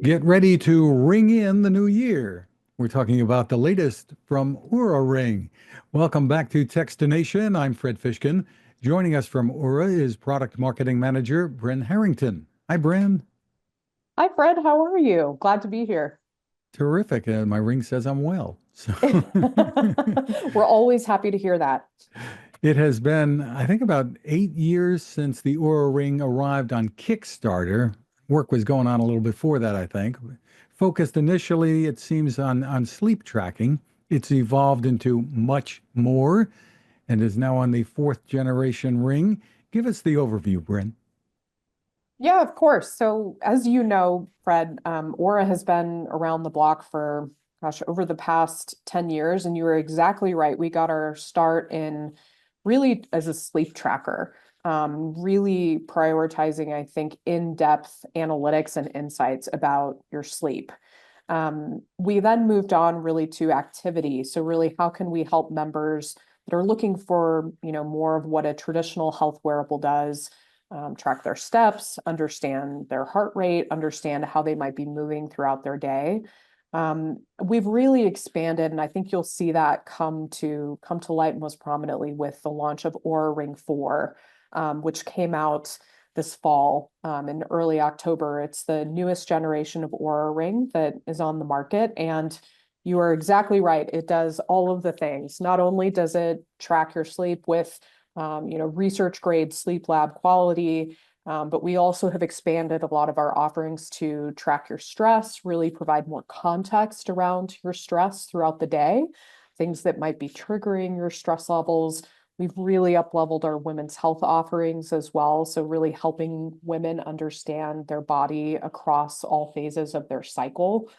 Get ready to ring in the new year. We're talking about the latest from Oura Ring. Welcome back to Techstination. I'm Fred Fishkin. Joining us from Oura is Product Marketing Manager Bryn Harrington. Hi, Bryn. Hi, Fred. How are you? Glad to be here. Terrific. My ring says I'm well. So We're always happy to hear that. it has been, I think, about 8 years since the Oura Ring arrived on Kickstarter. Work was going on a little before that, I think. Focused initially, it seems, on sleep tracking. It's evolved into much more and is now on the fourth generation ring. Give us the overview, Bryn. Yeah, of course. So, as you know, Fred, Aura has been around the block for, gosh, over the past 10 years. And you were exactly right. We got our start in really as a sleep tracker, really prioritizing, I think, in-depth analytics and insights about your sleep. We then moved on really to activity. So, really, how can we help members that are looking for, more of what a traditional health wearable does? Track their steps, understand their heart rate, understand how they might be moving throughout their day. We've really expanded, and I think you'll see that come to light most prominently with the launch of Oura Ring 4, which came out this fall in early October. It's the newest generation of Oura Ring that is on the market, and you are exactly right. It does all of the things. Not only does it track your sleep with research grade sleep lab quality. But we also have expanded a lot of our offerings to track your stress, really provide more context around your stress throughout the day, things that might be triggering your stress levels. We've really up-leveled our women's health offerings as well. So really helping women understand their body across all phases of their cycle.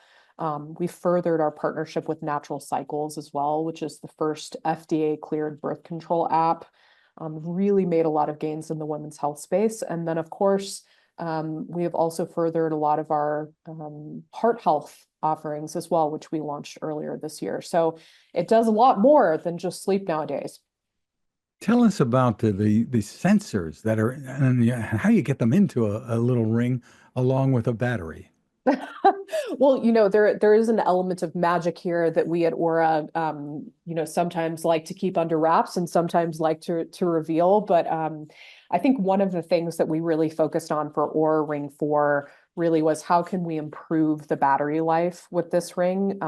We furthered our partnership with Natural Cycles as well, which is the first FDA cleared birth control app. Really made a lot of gains in the women's health space. And then, of course, we have also furthered a lot of our heart health offerings as well, which we launched earlier this year. So it does a lot more than just sleep nowadays. Tell us about the sensors that are and how you get them into a little ring along with a battery. Well, there is an element of magic here that we at Aura, sometimes like to keep under wraps and sometimes like to reveal. But I think one of the things that we really focused on for Aura Ring 4 really was how can we improve the battery life with this ring,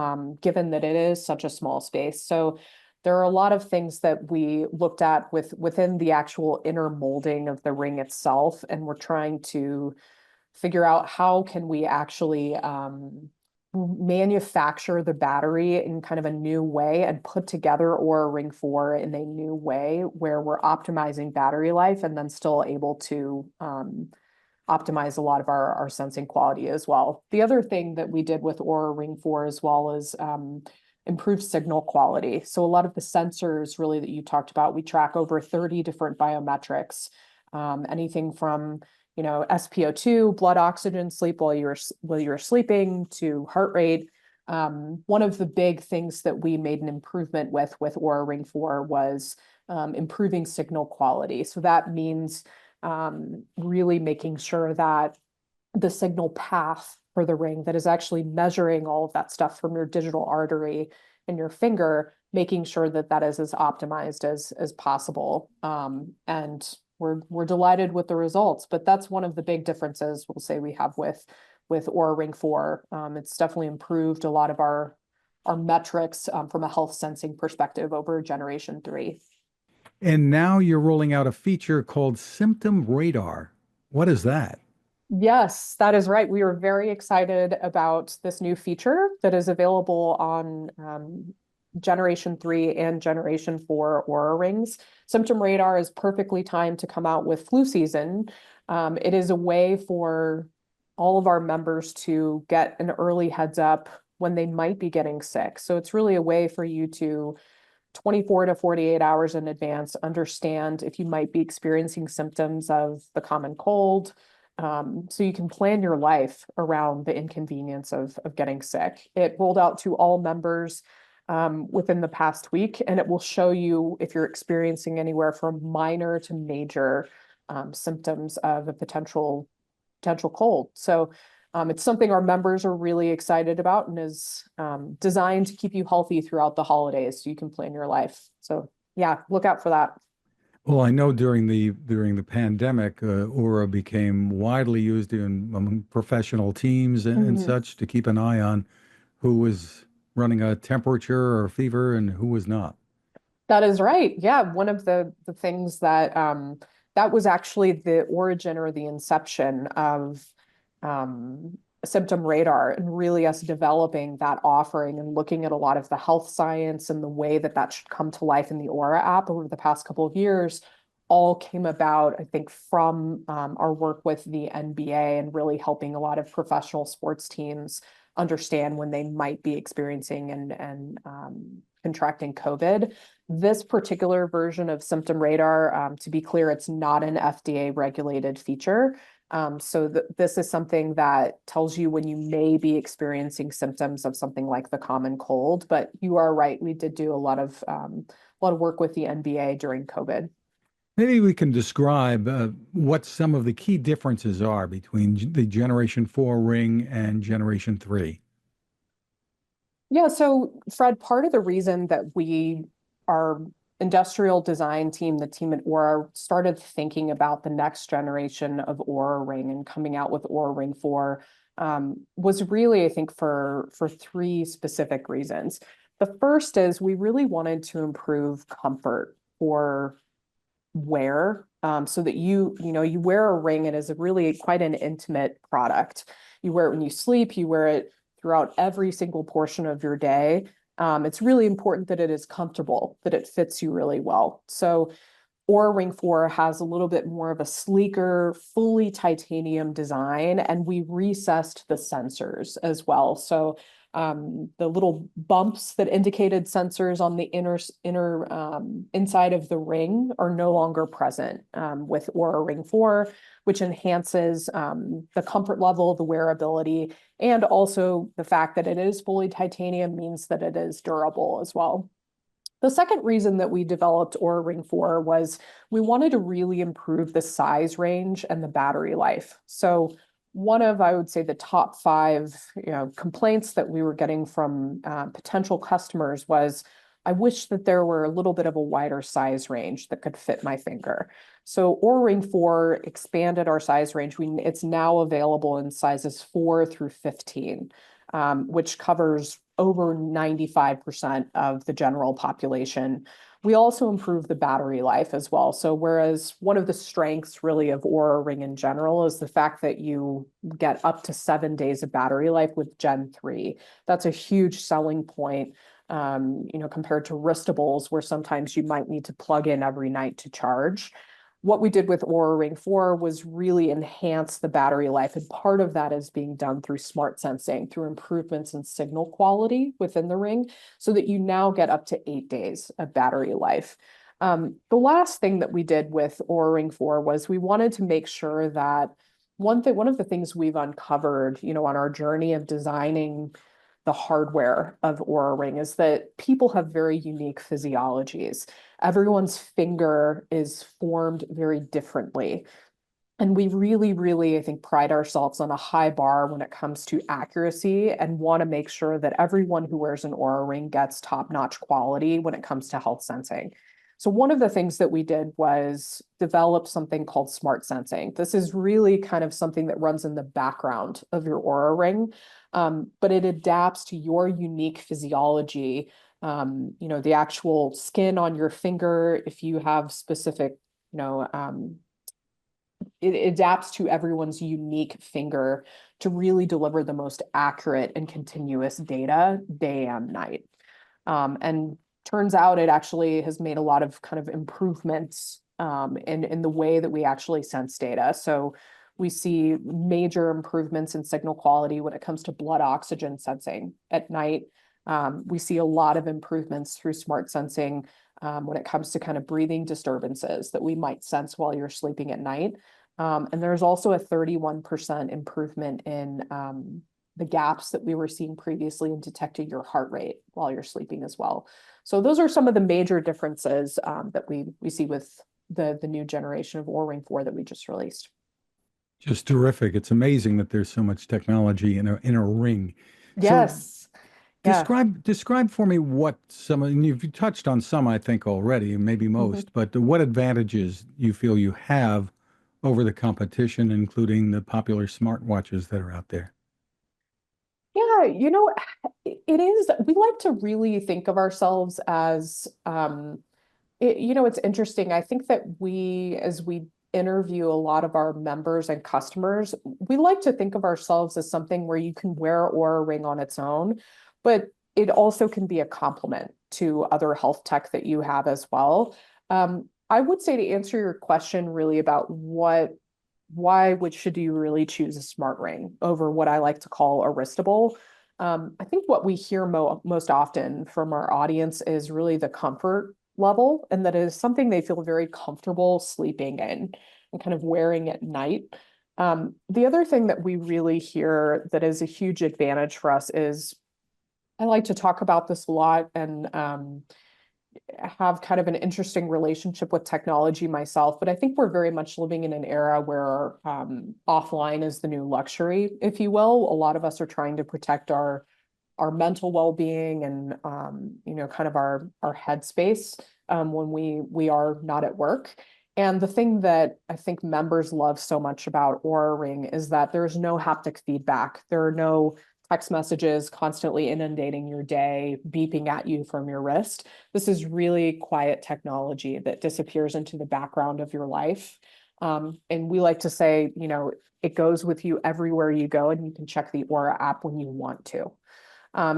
given that it is such a small space. So there are a lot of things that we looked at within the actual inner molding of the ring itself, and we're trying to figure out how can we actually manufacture the battery in kind of a new way and put together Oura Ring 4 in a new way where we're optimizing battery life and then still able to optimize a lot of our sensing quality as well. The other thing that we did with Oura Ring 4 as well is improve signal quality. So a lot of the sensors really that you talked about, we track over 30 different biometrics, anything from SpO2, blood oxygen, sleep while you're sleeping, to heart rate. One of the big things that we made an improvement with Oura Ring 4 was improving signal quality. So that means really making sure that the signal path for the ring that is actually measuring all of that stuff from your digital artery and your finger, making sure that that is as optimized as possible. And we're delighted with the results, but that's one of the big differences we'll say we have with Oura Ring 4. It's definitely improved a lot of our metrics from a health sensing perspective over Generation 3. And now you're rolling out a feature called Symptom Radar. What is that? Yes, that is right. We are very excited about this new feature that is available on Generation 3 and Generation 4 Oura Rings. Symptom Radar is perfectly timed to come out with flu season. It is a way for all of our members to get an early heads up when they might be getting sick. So it's really a way for you to 24 to 48 hours in advance understand if you might be experiencing symptoms of the common cold. So you can plan your life around the inconvenience of getting sick. It rolled out to all members within the past week, and it will show you if you're experiencing anywhere from minor to major symptoms of a potential cold. So It's something our members are really excited about and is designed to keep you healthy throughout the holidays so you can plan your life. So yeah, look out for that. Well, I know during the pandemic, Aura became widely used among professional teams and Mhm. such to keep an eye on who was running a temperature or fever and who was not. That is right. Yeah, one of the things that that was actually the origin or the inception of Symptom Radar, and really us developing that offering and looking at a lot of the health science and the way that that should come to life in the Aura app over the past couple of years all came about, I think, from our work with the NBA and really helping a lot of professional sports teams understand when they might be experiencing and contracting COVID. This particular version of Symptom Radar, to be clear, it's not an FDA regulated feature. So this is something that tells you when you may be experiencing symptoms of something like the common cold. But you are right, we did do a lot of work with the NBA during COVID. Maybe we can describe what some of the key differences are between the Generation 4 ring and Generation 3. Yeah, so Fred, part of the reason that our industrial design team, the team at Aura, started thinking about the next generation of Oura Ring and coming out with Oura Ring 4 was really, I think, for three specific reasons. The first is we really wanted to improve comfort for wear, so that you wear a ring. It is really quite an intimate product. You wear it when you sleep, you wear it throughout every single portion of your day. It's really important that it is comfortable, that it fits you really well. So Oura Ring 4 has a little bit more of a sleeker, fully titanium design, and we recessed the sensors as well. So the little bumps that indicated sensors on the inner inside of the ring are no longer present with Oura Ring 4, which enhances the comfort level, the wearability, and also the fact that it is fully titanium means that it is durable as well. The second reason that we developed Oura Ring 4 was we wanted to really improve the size range and the battery life. So one of, I would say, the top five, complaints that we were getting from potential customers was, I wish that there were a little bit of a wider size range that could fit my finger. So Oura Ring 4 expanded our size range. It's now available in sizes 4 through 15, which covers over 95% of the general population. We also improve the battery life as well. So whereas one of the strengths really of Oura Ring in general is the fact that you get up to 7 days of battery life with Gen 3. That's a huge selling point, compared to wristables, where sometimes you might need to plug in every night to charge. What we did with Oura Ring 4 was really enhance the battery life. And part of that is being done through smart sensing, through improvements in signal quality within the ring, so that you now get up to 8 days of battery life. The last thing that we did with Oura Ring 4 was we wanted to make sure that one of the things we've uncovered, on our journey of designing the hardware of Oura Ring is that people have very unique physiologies. Everyone's finger is formed very differently. And we really, really, I think, pride ourselves on a high bar when it comes to accuracy and want to make sure that everyone who wears an Oura Ring gets top-notch quality when it comes to health sensing. So one of the things that we did was develop something called smart sensing. This is really kind of something that runs in the background of your Oura Ring, but it adapts to your unique physiology. The actual skin on your finger, if you have specific, it adapts to everyone's unique finger to really deliver the most accurate and continuous data day and night. And turns out it actually has made a lot of kind of improvements in the way that we actually sense data. So we see major improvements in signal quality when it comes to blood oxygen sensing at night. We see a lot of improvements through smart sensing when it comes to kind of breathing disturbances that we might sense while you're sleeping at night. And there's also a 31% improvement in the gaps that we were seeing previously in detecting your heart rate while you're sleeping as well. So those are some of the major differences that we see with the new generation of Oura Ring 4 that we just released. Just terrific. It's amazing that there's so much technology in a ring. So Yes. Yeah. describe for me what some of, and you've touched on some, I think, already, maybe Mhm. most, but what advantages you feel you have over the competition, including the popular smartwatches that are out there. Yeah, it is, we like to really think of ourselves as, it's interesting. I think that as we interview a lot of our members and customers, we like to think of ourselves as something where you can wear Oura Ring on its own, but it also can be a complement to other health tech that you have as well. I would say to answer your question really about should you really choose a smart ring over what I like to call a wristable? I think what we hear most often from our audience is really the comfort level, and that is something they feel very comfortable sleeping in and kind of wearing at night. The other thing that we really hear that is a huge advantage for us is I like to talk about this a lot, and have kind of an interesting relationship with technology myself, but I think we're very much living in an era where offline is the new luxury, if you will. A lot of us are trying to protect our mental well-being and kind of our headspace when we are not at work. And the thing that I think members love so much about Oura Ring is that there's no haptic feedback. There are no text messages constantly inundating your day, beeping at you from your wrist. This is really quiet technology that disappears into the background of your life. And we like to say, it goes with you everywhere you go, and you can check the Aura app when you want to.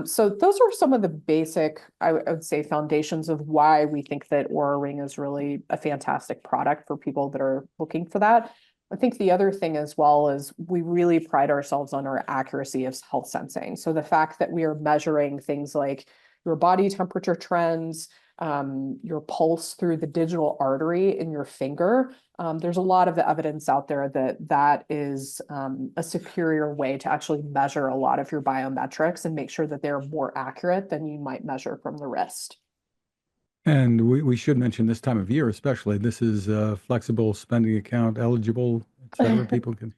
So those are some of the basic, I would say, foundations of why we think that Oura Ring is really a fantastic product for people that are looking for that. I think the other thing as well is we really pride ourselves on our accuracy of health sensing. So the fact that we are measuring things like your body temperature trends, your pulse through the digital artery in your finger. There's a lot of evidence out there that is a superior way to actually measure a lot of your biometrics and make sure that they're more accurate than you might measure from the wrist. And we should mention this time of year, especially, this is flexible spending account eligible, et cetera. People can,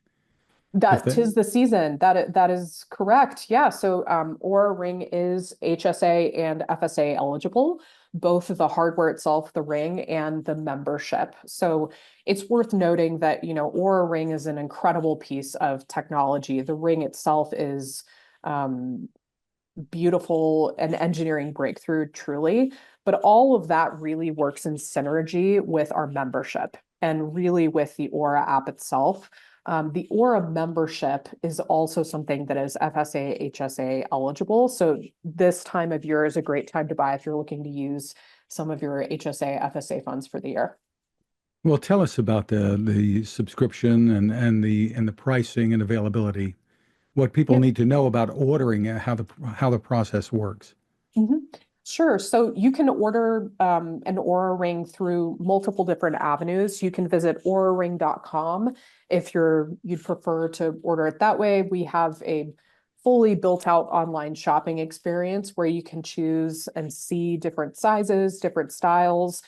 if That they, tis the season. That is correct. Yeah. So Oura Ring is HSA and FSA eligible, both the hardware itself, the ring, and the membership. So it's worth noting that, Oura Ring is an incredible piece of technology. The ring itself is um, beautiful, an engineering breakthrough, truly. But all of that really works in synergy with our membership and really with the Aura app itself. The Aura membership is also something that is FSA, HSA eligible. So this time of year is a great time to buy if you're looking to use some of your HSA, FSA funds for the year. well, tell us about the subscription and the pricing and availability. What people Yeah. need to know about ordering, how the process works. Mhm. Sure. So you can order an Oura Ring through multiple different avenues. You can visit auraring.com if you'd prefer to order it that way. We have a fully built out online shopping experience where you can choose and see different sizes, different styles.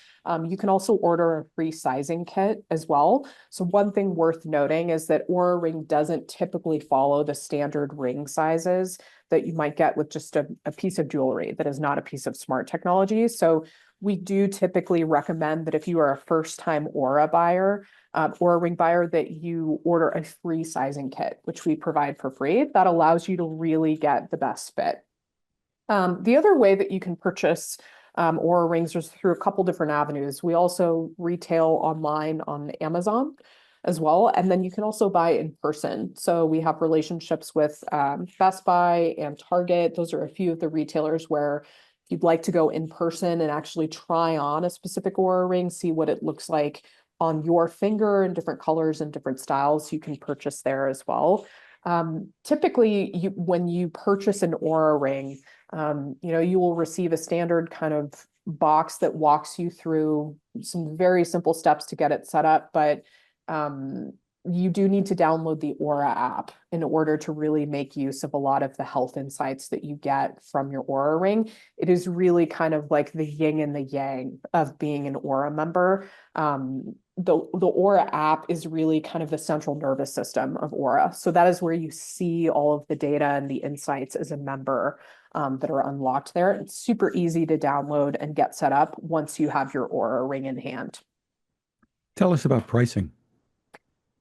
You can also order a free sizing kit as well. So one thing worth noting is that Oura Ring doesn't typically follow the standard ring sizes that you might get with just a piece of jewelry that is not a piece of smart technology. So we do typically recommend that if you are a first-time Aura buyer, Oura Ring buyer, that you order a free sizing kit, which we provide for free. That allows you to really get the best fit. The other way that you can purchase Aura Rings is through a couple different avenues. We also retail online on Amazon as well, and then you can also buy in person. So we have relationships with Best Buy and Target. Those are a few of the retailers where if you'd like to go in person and actually try on a specific Aura Ring, see what it looks like on your finger in different colors and different styles, you can purchase there as well. Typically, when you purchase an Aura Ring, you will receive a standard kind of box that walks you through some very simple steps to get it set up, but um, you do need to download the Aura app in order to really make use of a lot of the health insights that you get from your Aura Ring. It is really kind of like the yin and the yang of being an Aura member. the Oura app is really kind of the central nervous system of Oura. So that is where you see all of the data and the insights as a member that are unlocked there. It's super easy to download and get set up once you have your Oura Ring in hand. Tell us about pricing.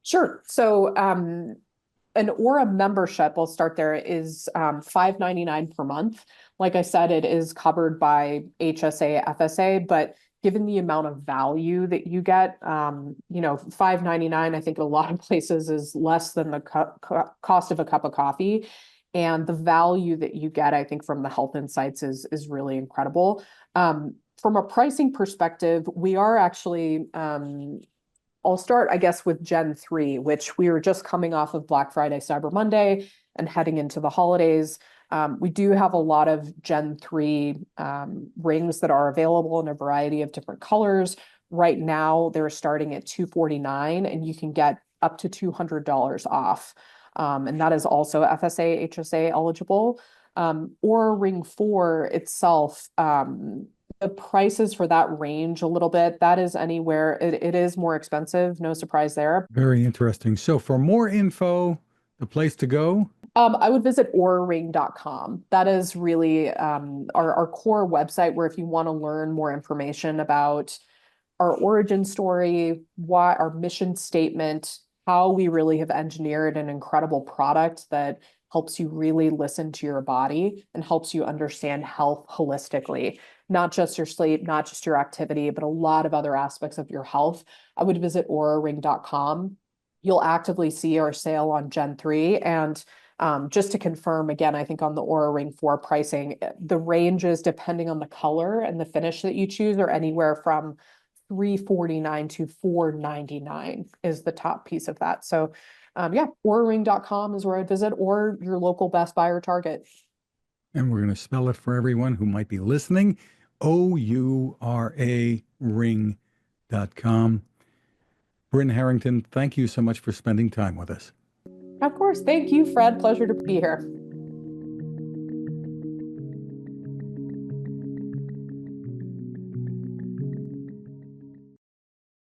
Sure. So an Aura membership, I'll start there, is $5.99 per month. Like I said, it is covered by HSA, FSA, but given the amount of value that you get, $5.99, I think a lot of places is less than the cost of a cup of coffee. And the value that you get, I think, from the health insights is really incredible. From a pricing perspective, we are actually I'll start, I guess, with Gen 3, which we were just coming off of Black Friday, Cyber Monday, and heading into the holidays. We do have a lot of Gen 3 rings that are available in a variety of different colors. Right now, they're starting at $249, and you can get up to $200 off. And that is also FSA, HSA eligible. Oura Ring 4 itself, the prices for that range a little bit. That is anywhere, it is more expensive, no surprise there. Very interesting. So for more info, the place to go? I would visit auraring.com. That is really our core website where if you want to learn more information about our origin story, why our mission statement, how we really have engineered an incredible product that helps you really listen to your body and helps you understand health holistically, not just your sleep, not just your activity, but a lot of other aspects of your health. I would visit auraring.com. You'll actively see our sale on Gen 3. And just to confirm again, I think on the Oura Ring 4 pricing, the ranges depending on the color and the finish that you choose are anywhere from $349 to $499 is the top piece of that. So auraring.com is where I'd visit, or your local Best Buy or Target. And we're going to spell it for everyone who might be listening. Oura ring.com. Bryn Harrington, thank you so much for spending time with us. Of course. Thank you, Fred. Pleasure to be here.